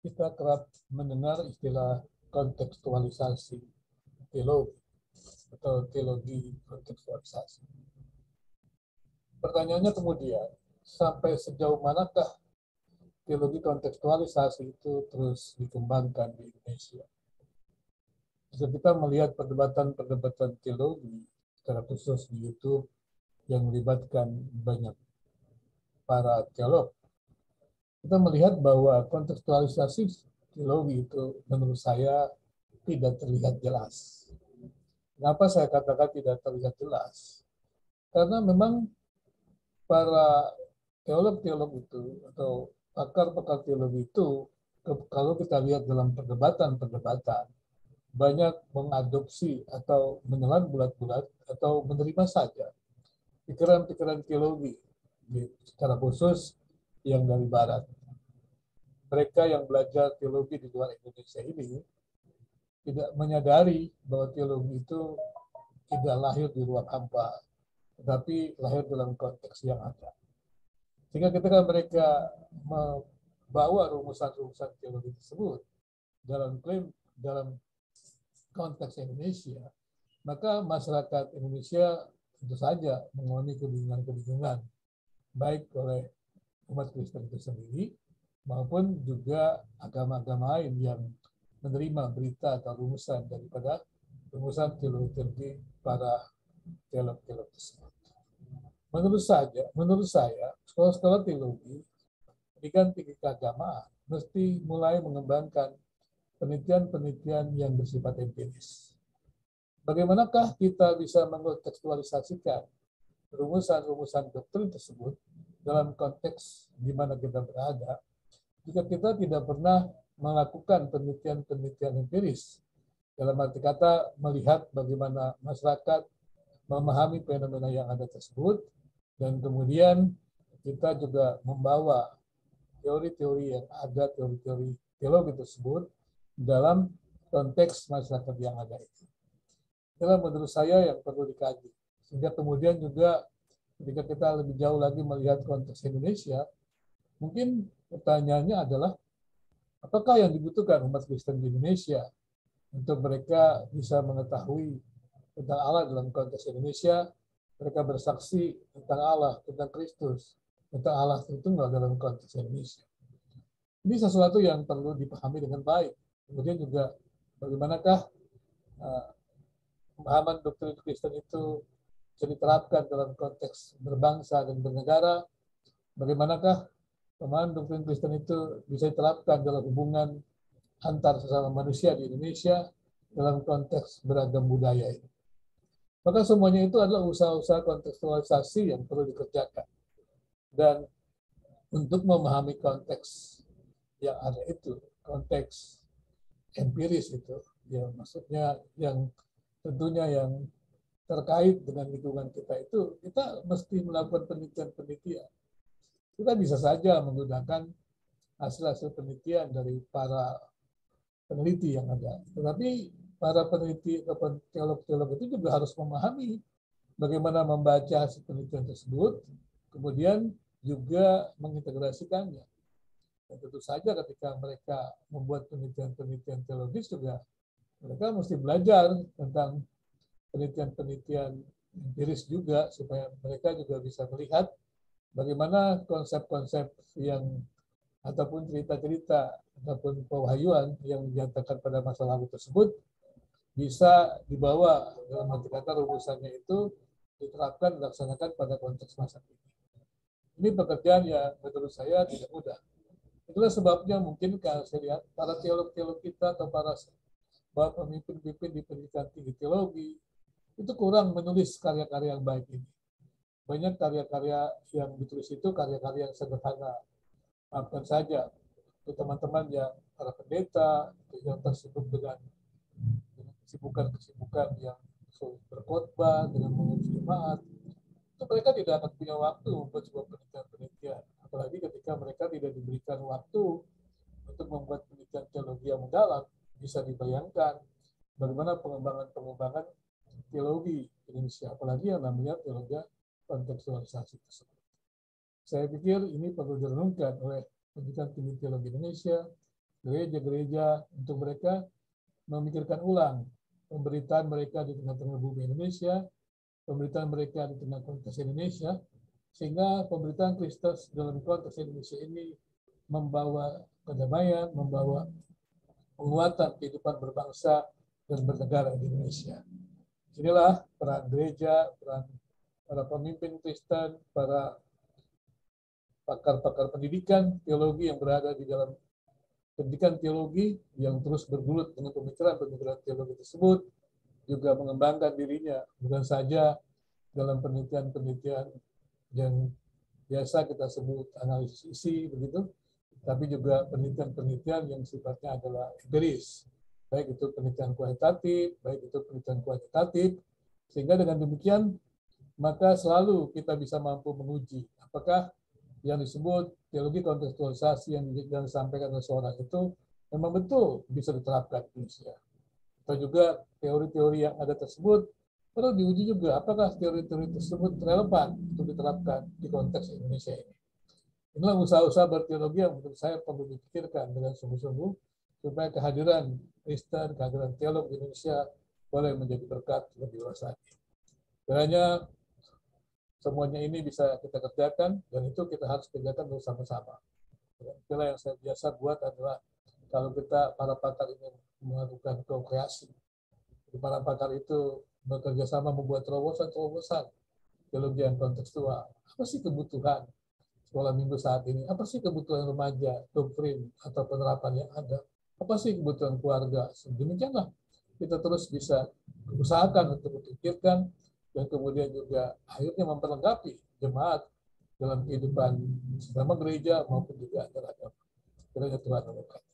kita kerap mendengar istilah kontekstualisasi teologi atau teologi kontekstualisasi. Pertanyaannya kemudian, sampai sejauh manakah teologi kontekstualisasi itu terus dikembangkan di Indonesia? Jika kita melihat perdebatan-perdebatan teologi, secara khusus di YouTube, yang melibatkan banyak para teolog, kita melihat bahwa kontekstualisasi teologi itu menurut saya tidak terlihat jelas. Kenapa saya katakan tidak terlihat jelas? Karena memang para teolog-teolog itu atau pakar-pakar teologi itu, kalau kita lihat dalam perdebatan-perdebatan, banyak mengadopsi atau menelan bulat-bulat atau menerima saja pikiran-pikiran teologi, secara khusus yang dari Barat. Mereka yang belajar teologi di luar Indonesia ini tidak menyadari bahwa teologi itu tidak lahir di ruang hampa, tetapi lahir dalam konteks yang ada. Sehingga ketika mereka membawa rumusan-rumusan teologi tersebut dalam konteks Indonesia, maka masyarakat Indonesia tentu saja mengalami kebingungan-kebingungan, baik oleh umat Kristen itu sendiri, maupun juga agama-agama lain yang menerima berita atau rumusan daripada rumusan teologi para teolog-teolog tersebut. Menurut saya, sekolah-sekolah teologi, pendidikan tinggi keagamaan, mesti mulai mengembangkan penelitian-penelitian yang bersifat empiris. Bagaimanakah kita bisa mengkontekstualisasikan rumusan-rumusan doktrin tersebut dalam konteks di mana kita berada, jika kita tidak pernah melakukan penelitian-penelitian empiris, dalam arti kata melihat bagaimana masyarakat memahami fenomena yang ada tersebut, dan kemudian kita juga membawa teori-teori yang ada, teori-teori teologi tersebut dalam konteks masyarakat yang ada itu. Itulah menurut saya yang perlu dikaji. Sehingga kemudian juga ketika kita lebih jauh lagi melihat konteks Indonesia, mungkin pertanyaannya adalah apakah yang dibutuhkan umat Kristen di Indonesia untuk mereka bisa mengetahui tentang Allah dalam konteks Indonesia, mereka bersaksi tentang Allah, tentang Kristus, tentang Allah Tritunggal dalam konteks Indonesia. Ini sesuatu yang perlu dipahami dengan baik. Kemudian juga bagaimanakah pemahaman doktrin Kristen itu bisa diterapkan dalam konteks berbangsa dan bernegara, bagaimanakah pemahaman doktrin Kristen itu bisa diterapkan dalam hubungan antar sesama manusia di Indonesia dalam konteks beragam budaya ini. Maka semuanya itu adalah usaha-usaha kontekstualisasi yang perlu dikerjakan. Dan untuk memahami konteks yang ada itu, konteks empiris itu, ya maksudnya yang tentunya yang terkait dengan lingkungan kita itu, kita mesti melakukan penelitian-penelitian. Kita bisa saja menggunakan hasil-hasil penelitian dari para peneliti yang ada. Tetapi para peneliti atau teolog-teolog itu juga harus memahami bagaimana membaca hasil penelitian tersebut, kemudian juga mengintegrasikannya. Dan tentu saja ketika mereka membuat penelitian-penelitian teologis juga, mereka mesti belajar tentang penelitian-penelitian empiris juga, supaya mereka juga bisa melihat bagaimana konsep-konsep yang ataupun cerita-cerita ataupun pewahyuan yang dinyatakan pada masa lalu tersebut bisa dibawa dalam arti kata rumusannya itu diterapkan dilaksanakan pada konteks masa kini. Ini pekerjaan yang menurut saya tidak mudah. Itulah sebabnya mungkin kalau saya lihat para teolog-teolog kita atau para pemimpin-pemimpin di pendidikan tinggi teologi itu kurang menulis karya-karya yang baik ini. Banyak karya-karya yang ditulis itu karya-karya yang sederhana. Maafkan saja untuk teman-teman yang para pendeta yang tersibuk dengan kesibukan-kesibukan yang berkhotbah dengan mengurus jemaat, itu mereka tidak akan punya waktu untuk sebuah penelitian-penelitian. Apalagi ketika mereka tidak diberikan waktu untuk membuat penelitian teologi yang mendalam, bisa dibayangkan bagaimana pengembangan-pengembangan teologi Indonesia, apalagi yang namanya teologi kontekstualisasi tersebut. Saya pikir ini perlu direnungkan oleh pendidikan tinggi teologi Indonesia, gereja-gereja untuk mereka memikirkan ulang pemberitaan mereka di tengah-tengah bumi Indonesia, pemberitaan mereka di tengah konteks Indonesia, sehingga pemberitaan Kristus dalam konteks Indonesia ini membawa kedamaian, membawa penguatan kehidupan berbangsa dan bernegara di Indonesia. Inilah peran gereja, peran para pemimpin Kristen, para pakar-pakar pendidikan teologi yang berada di dalam pendidikan teologi yang terus bergulut dengan pemikiran-pemikiran teologi tersebut, juga mengembangkan dirinya, bukan saja dalam penelitian-penelitian yang biasa kita sebut analisis isi, begitu, tapi juga penelitian-penelitian yang sifatnya adalah empiris, baik itu penelitian kualitatif, baik itu penelitian kuantitatif, sehingga dengan demikian maka selalu kita bisa mampu menguji apakah yang disebut teologi kontekstualisasi yang disampaikan oleh seorang itu memang betul bisa diterapkan di Indonesia. Atau juga teori-teori yang ada tersebut perlu diuji juga apakah teori-teori tersebut relevan untuk diterapkan di konteks Indonesia ini. Inilah usaha-usaha berteologi yang menurut saya perlu dipikirkan dengan sungguh-sungguh supaya kehadiran Kristen, kehadiran teolog di Indonesia boleh menjadi berkat lebih luas lagi. Kiranya semuanya ini bisa kita kerjakan, dan itu kita harus kerjakan bersama-sama. Itulah yang saya biasa buat adalah kalau kita para pakar ini melakukan co-kreasi. Para pakar itu bekerja sama membuat terobosan-terobosan teologi yang kontekstual. Apa sih kebutuhan sekolah minggu saat ini? Apa sih kebutuhan remaja, doktrin atau penerapan yang ada? Apa sih kebutuhan keluarga? Demikianlah kita terus bisa usahakan untuk memikirkan dan kemudian juga akhirnya memperlengkapi jemaat dalam kehidupan sesama gereja maupun juga antara agama. Kiranya Tuhan memberkati.